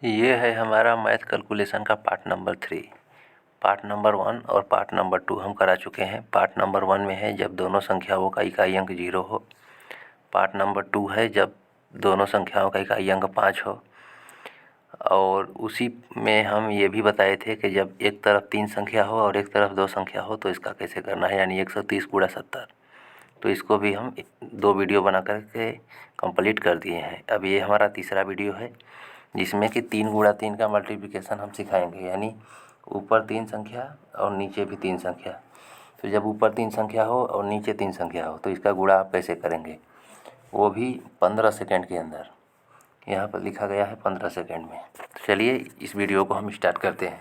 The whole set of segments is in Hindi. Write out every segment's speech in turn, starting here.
ये है हमारा मैथ कैलकुलेशन का पार्ट नंबर 3। पार्ट नंबर 1 और पार्ट नंबर 2 हम करा चुके हैं। पार्ट नंबर 1 में है जब दोनों संख्याओं का इकाई अंक 0 हो। पार्ट नंबर 2 है जब दोनों संख्याओं का इकाई अंक 5 हो। और उसी में हम ये भी बताए थे कि जब एक तरफ 3 संख्या हो और एक तरफ 2 संख्या हो तो इसका कैसे करना है, यानी 130 × 70। तो इसको भी हम 2 वीडियो बना कर के कंप्लीट कर दिए हैं। अब ये हमारा तीसरा वीडियो है जिसमें कि 3 × 3 का मल्टीप्लिकेशन हम सिखाएंगे, यानी ऊपर 3 संख्या और नीचे भी 3 संख्या। तो जब ऊपर 3 संख्या हो और नीचे 3 संख्या हो तो इसका गुणा आप कैसे करेंगे, वो भी 15 सेकंड के अंदर। यहाँ पर लिखा गया है 15 सेकंड में। तो चलिए इस वीडियो को हम स्टार्ट करते हैं।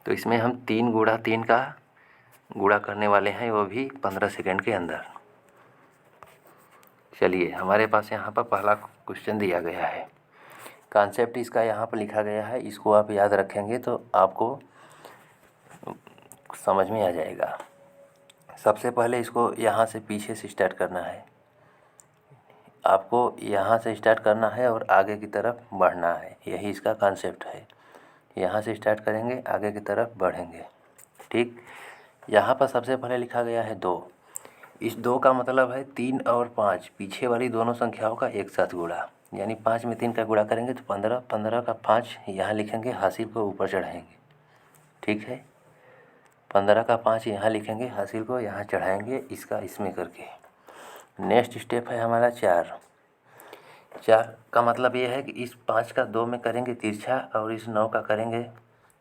तो इसमें हम 3 × 3 का गुणा करने वाले हैं, वो भी 15 सेकंड के अंदर। चलिए हमारे पास यहाँ पर पहला क्वेश्चन दिया गया है। कॉन्सेप्ट इसका यहाँ पर लिखा गया है, इसको आप याद रखेंगे तो आपको समझ में आ जाएगा। सबसे पहले इसको यहाँ से पीछे से स्टार्ट करना है। आपको यहाँ से स्टार्ट करना है और आगे की तरफ बढ़ना है, यही इसका कॉन्सेप्ट है। यहाँ से स्टार्ट करेंगे, आगे की तरफ बढ़ेंगे। ठीक, यहाँ पर सबसे पहले लिखा गया है 2। इस 2 का मतलब है 3 और 5 पीछे वाली दोनों संख्याओं का एक साथ गुणा, यानी 5 में 3 का गुणा करेंगे तो 15, 15 का 5 यहाँ लिखेंगे, हासिल को ऊपर चढ़ाएंगे। ठीक है, 15 का 5 यहाँ लिखेंगे, हासिल को यहाँ चढ़ाएंगे, इसका इसमें करके। नेक्स्ट स्टेप है हमारा 4। 4 का मतलब ये है कि इस 5 का 2 में करेंगे तिरछा और इस 9 का करेंगे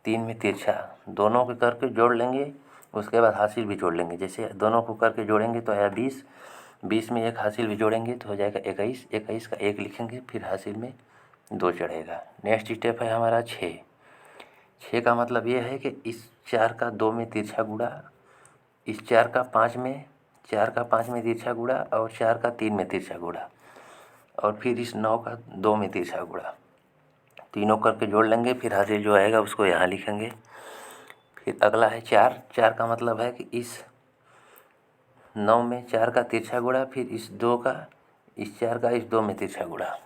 3 में तिरछा। दोनों को करके जोड़ लेंगे, उसके बाद हासिल भी जोड़ लेंगे। जैसे दोनों को करके जोड़ेंगे तो आया 20, 20 में एक हासिल भी जोड़ेंगे तो हो जाएगा 21, 21 का 1 लिखेंगे, फिर हासिल में 2 चढ़ेगा। नेक्स्ट स्टेप है हमारा 6। 6 का मतलब ये है कि इस 4 का 2 में तिरछा गुणा, इस 4 का 5 में तिरछा गुणा और 4 का 3 में तिरछा गुणा, और फिर इस 9 का 2 में तिरछा गुणा। तीनों करके जोड़ लेंगे, फिर हासिल जो आएगा उसको यहाँ लिखेंगे। फिर अगला है 4। 4 का मतलब है कि इस 9 में 4 का तिरछा गुणा, फिर इस 2 का, इस 4 का इस 2 में तिरछा गुणा।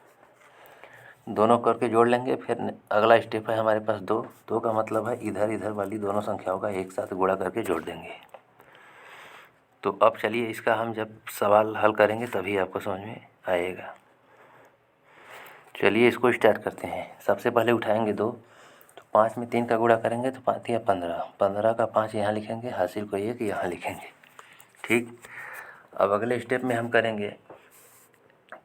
दोनों करके जोड़ लेंगे। फिर अगला स्टेप है हमारे पास 2। 2 का मतलब है इधर इधर वाली दोनों संख्याओं का एक साथ गुणा करके जोड़ देंगे। तो अब चलिए इसका हम जब सवाल हल करेंगे तभी आपको समझ में आएगा। चलिए इसको स्टार्ट करते हैं। सबसे पहले उठाएंगे 2, तो 5 में 3 का गुणा करेंगे तो 5 या 15, 15 का 5 यहाँ लिखेंगे, हासिल को 1 यहाँ लिखेंगे। ठीक, अब अगले स्टेप में हम करेंगे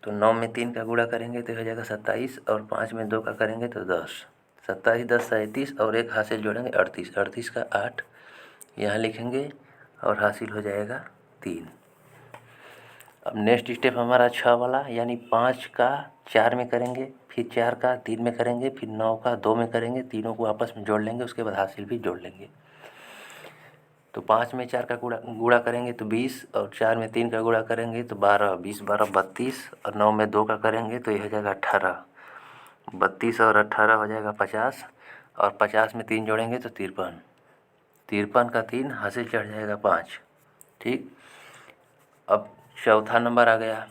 तो 9 में 3 का गुणा करेंगे तो हो जाएगा 27, और 5 में 2 का करेंगे तो 10। 27, 10, 37 और एक हासिल जोड़ेंगे 38, 38 का 8 यहाँ लिखेंगे और हासिल हो जाएगा 3। अब नेक्स्ट स्टेप हमारा 6 वाला, यानी 5 का 4 में करेंगे, फिर 4 का 3 में करेंगे, फिर 9 का 2 में करेंगे, तीनों को आपस में जोड़ लेंगे, उसके बाद हासिल भी जोड़ लेंगे। तो 5 में 4 का गुणा करेंगे तो 20, और 4 में 3 का गुणा करेंगे तो 12, 20, 12, 32, और 9 में 2 का करेंगे तो ये हो जाएगा 18, 32 और 18 हो जाएगा 50, और 50 में 3 जोड़ेंगे तो 53, 53 का 3 हासिल चढ़ जाएगा 5। ठीक, अब चौथा नंबर आ गया।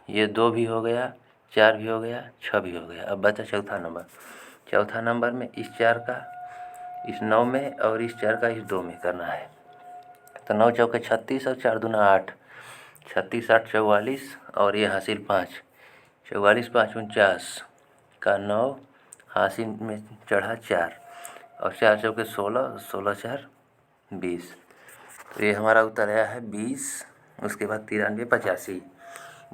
ये 2 भी हो गया, 4 भी हो गया, 6 भी हो गया। अब बचा चौथा नंबर। चौथा नंबर में इस 4 का इस 9 में और इस 4 का इस 2 में करना है। तो 9 चौके 36 और 4 दूना 8, 36, 8, 44 और ये हासिल 5, 44, 5, 49 का 9 हासिल में चढ़ा 4, और 4 चौके 16, 16, 4, 20। तो ये हमारा उत्तर आया है 20। उसके बाद 93, 85,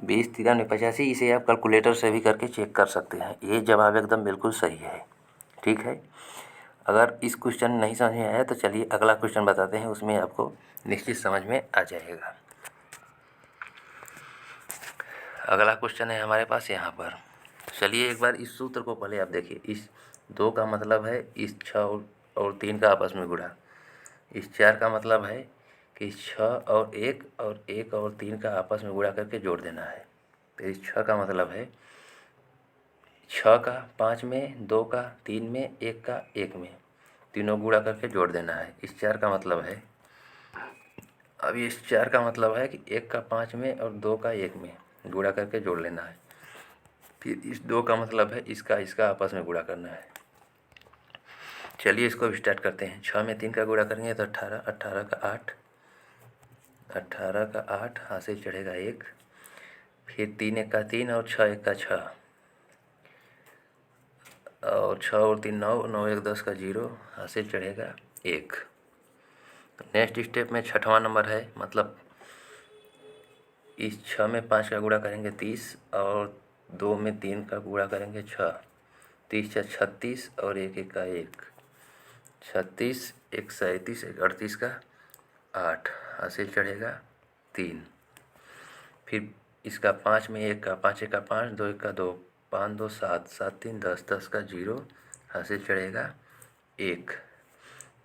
20, 93, 85। इसे आप कैलकुलेटर से भी करके चेक कर सकते हैं। ये जवाब एकदम बिल्कुल सही है। ठीक है, अगर इस क्वेश्चन नहीं समझ में आया तो चलिए अगला क्वेश्चन बताते हैं, उसमें आपको निश्चित समझ में आ जाएगा। अगला क्वेश्चन है हमारे पास यहाँ पर। चलिए एक बार इस सूत्र को पहले आप देखिए। इस 2 का मतलब है इस 6 और 3 का आपस में गुणा। इस 4 का मतलब है कि 6 और 1 और 1 और 3 का आपस में गुणा करके जोड़ देना है। तो इस 6 का मतलब है 6 का 5 में, 2 का 3 में, 1 का 1 में, तीनों गुणा करके जोड़ देना है। इस 4 का मतलब है, अब इस 4 का मतलब है कि 1 का 5 में और 2 का 1 में गुणा करके जोड़ लेना है। फिर इस 2 का मतलब है इसका इसका आपस में गुणा करना है। चलिए इसको भी स्टार्ट करते हैं। 6 में 3 का गुणा करेंगे तो 18, 18 का 8, 18 का 8 हासिल चढ़ेगा 1। फिर 3 1 का 3 और 6 1 का 6 और 6 और 3 9, 9 1 10 का 0 हासिल चढ़ेगा 1। नेक्स्ट स्टेप में 6वां नंबर है, मतलब इस 6 में 5 का गुणा करेंगे 30 और 2 में 3 का गुणा करेंगे 6, 30 6 36 और 1 1 का 1, 36 1 37 1 38 का 8 हासिल चढ़ेगा 3। फिर इसका 5 में 1 का 5 1 का 5, 2 1 का 2, 5 2 7, 7 3 10, 10 का 0 हासिल चढ़ेगा 1।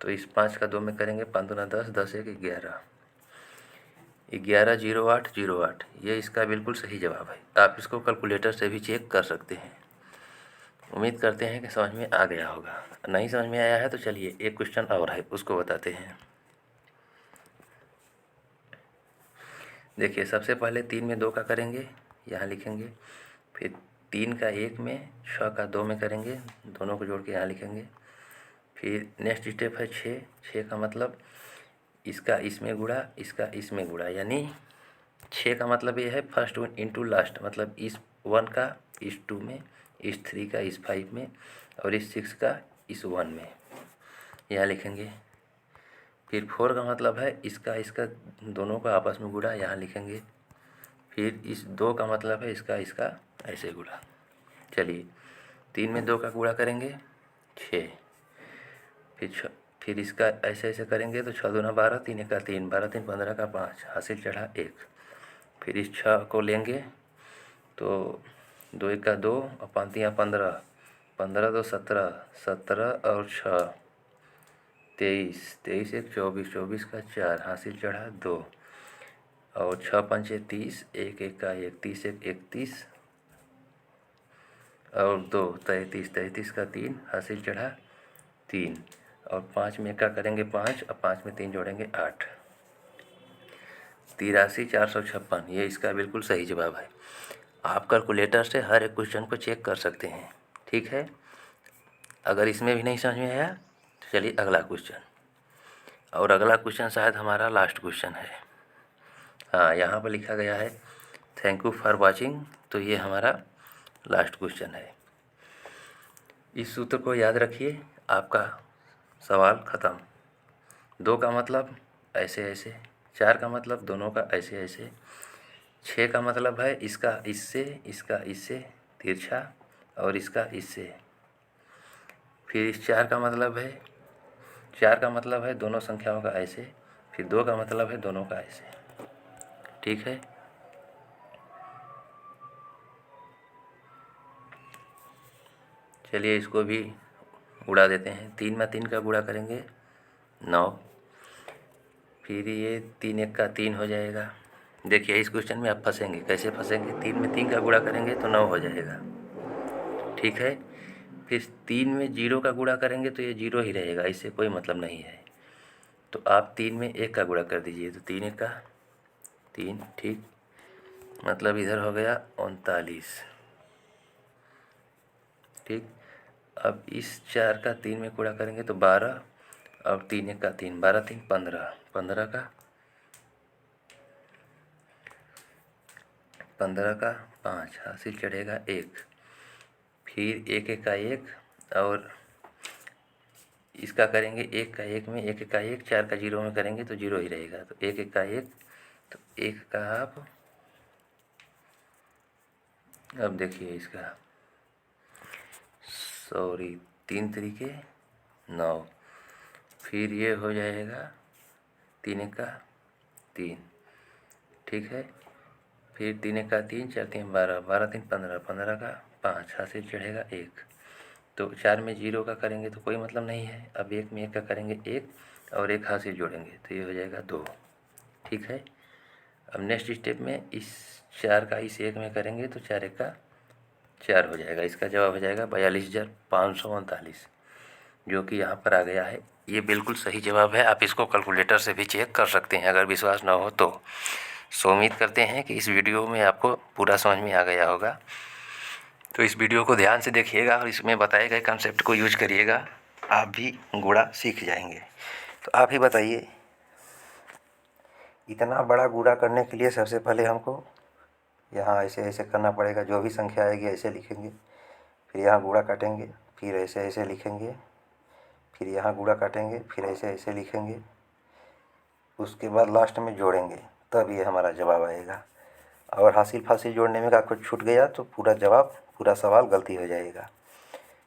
तो इस 5 का 2 में करेंगे 5 दूना 10, 10 1 11, 11 0 8 0 8। ये इसका बिल्कुल सही जवाब है। आप इसको कैलकुलेटर से भी चेक कर सकते हैं। उम्मीद करते हैं कि समझ में आ गया होगा। नहीं समझ में आया है तो चलिए एक क्वेश्चन और है, उसको बताते हैं। देखिए सबसे पहले 3 में 2 का करेंगे, यहाँ लिखेंगे। फिर 3 का 1 में, 6 का 2 में करेंगे, दोनों को जोड़ के यहाँ लिखेंगे। फिर नेक्स्ट स्टेप है 6, 6 का मतलब इसका इसमें गुणा, इसका इसमें गुणा, यानी 6 का मतलब ये है फर्स्ट वन इंटू लास्ट, मतलब इस 1 का इस 2 में, इस 3 का इस 5 में और इस 6 का इस 1 में, यहाँ लिखेंगे। फिर 4 का मतलब है इसका इसका दोनों का आपस में गुणा, यहाँ लिखेंगे। फिर इस 2 का मतलब है इसका इसका ऐसे गुणा। चलिए 3 में 2 का गुणा करेंगे 6, फिर इसका ऐसे ऐसे करेंगे तो 6 दूना 12, 3 1 का 3, 12 3 15 का 5 हासिल चढ़ा 1। फिर इस 6 को लेंगे तो 2 1 का 2 और 5 3 15, 15 2 17, 17 और 6 23, 23 1 24, 24 का 4 हासिल चढ़ा 2 और 6 5 30, 1 1 का 1, 30 1 31 और 2 33, 33 का 3 हासिल चढ़ा 3 और 5 में का करेंगे 5 और 5 में 3 जोड़ेंगे 8, 83 456। ये इसका बिल्कुल सही जवाब है। आप कैलकुलेटर से हर एक क्वेश्चन को चेक कर सकते हैं, ठीक है। अगर इसमें भी नहीं समझ में आया तो चलिए अगला क्वेश्चन, और अगला क्वेश्चन शायद हमारा लास्ट क्वेश्चन है। हाँ, यहाँ पर लिखा गया है थैंक यू फॉर वाचिंग, तो ये हमारा लास्ट क्वेश्चन है। इस सूत्र को याद रखिए, आपका सवाल ख़त्म। 2 का मतलब ऐसे ऐसे, 4 का मतलब दोनों का ऐसे ऐसे, 6 का मतलब है इसका इससे तिरछा और इसका इससे। फिर इस 4 का मतलब है, 4 का मतलब है दोनों संख्याओं का ऐसे। फिर 2 का मतलब है दोनों का ऐसे, ठीक है। चलिए इसको भी उड़ा देते हैं। 3 में 3 का गुणा करेंगे 9, फिर ये 3 1 का 3 हो जाएगा। देखिए इस क्वेश्चन में आप फंसेंगे, कैसे फंसेंगे? 3 में 3 का गुणा करेंगे तो 9 हो जाएगा, ठीक है। फिर 3 में 0 का गुणा करेंगे तो ये 0 ही रहेगा, इससे कोई मतलब नहीं है। तो आप 3 में 1 का गुणा कर दीजिए तो 3 1 का 3, ठीक। मतलब इधर हो गया 39, ठीक। अब इस 4 का 3 में गुणा करेंगे तो 12 और 3 1 का 3, 12 3 15, 15 का 5 हासिल चढ़ेगा 1। फिर 1 1 का 1 और इसका करेंगे 1 का 1 में, 1 1 का 1, 4 का 0 में करेंगे तो 0 ही रहेगा। तो 1 1 का 1, तो 1 का आप, अब देखिए इसका, सॉरी 3 तरीके 9, फिर ये हो जाएगा 3 1 का 3, ठीक है। फिर 3 1 का 3, 4 3 12, 12 3 15, 15 का 5 हासिल चढ़ेगा 1। तो 4 में 0 का करेंगे तो कोई मतलब नहीं है। अब 1 में 1 का करेंगे 1 और 1 हासिल जोड़ेंगे तो ये हो जाएगा 2, ठीक है। अब नेक्स्ट स्टेप में इस 4 का इस 1 में करेंगे तो 4 1 का 4 हो जाएगा। इसका जवाब हो जाएगा 42,539, जो कि यहाँ पर आ गया है। ये बिल्कुल सही जवाब है। आप इसको कैलकुलेटर से भी चेक कर सकते हैं अगर विश्वास ना हो तो। सो उम्मीद करते हैं कि इस वीडियो में आपको पूरा समझ में आ गया होगा। तो इस वीडियो को ध्यान से देखिएगा और इसमें बताए गए कंसेप्ट को यूज करिएगा, आप भी गुणा सीख जाएंगे। तो आप ही बताइए, इतना बड़ा गुणा करने के लिए सबसे पहले हमको यहाँ ऐसे ऐसे करना पड़ेगा। जो भी संख्या आएगी ऐसे लिखेंगे, फिर यहाँ गुणा काटेंगे, फिर ऐसे ऐसे लिखेंगे, फिर यहाँ गुणा काटेंगे, फिर ऐसे ऐसे लिखेंगे, उसके बाद लास्ट में जोड़ेंगे, तब ये हमारा जवाब आएगा। और हासिल फासिल जोड़ने में का कुछ छूट गया तो पूरा जवाब, पूरा सवाल गलती हो जाएगा।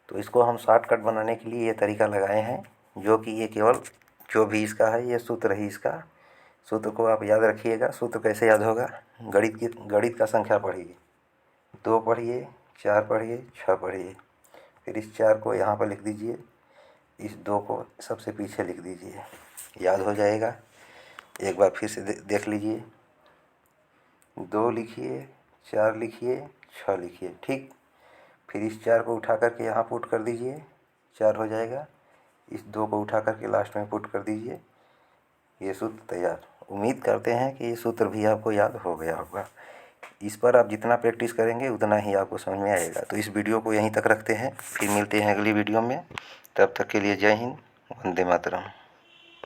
तो इसको हम शॉर्टकट बनाने के लिए ये तरीका लगाए हैं, जो कि ये केवल जो भी इसका है ये सूत्र ही, इसका सूत्र को आप याद रखिएगा। सूत्र कैसे याद होगा? गणित का संख्या पढ़िए, 2 पढ़िए, 4 पढ़िए, 6 पढ़िए, फिर इस 4 को यहाँ पर लिख दीजिए, इस 2 को सबसे पीछे लिख दीजिए, याद हो जाएगा। एक बार फिर से देख लीजिए, 2 लिखिए, 4 लिखिए, 6 लिखिए, ठीक। फिर इस 4 को उठा करके यहाँ पुट कर दीजिए, 4 हो जाएगा। इस 2 को उठा करके लास्ट में पुट कर दीजिए, ये सूत्र तैयार। उम्मीद करते हैं कि ये सूत्र भी आपको याद हो गया होगा। इस पर आप जितना प्रैक्टिस करेंगे उतना ही आपको समझ में आएगा। तो इस वीडियो को यहीं तक रखते हैं, फिर मिलते हैं अगली वीडियो में। तब तक के लिए जय हिंद, वंदे मातरम।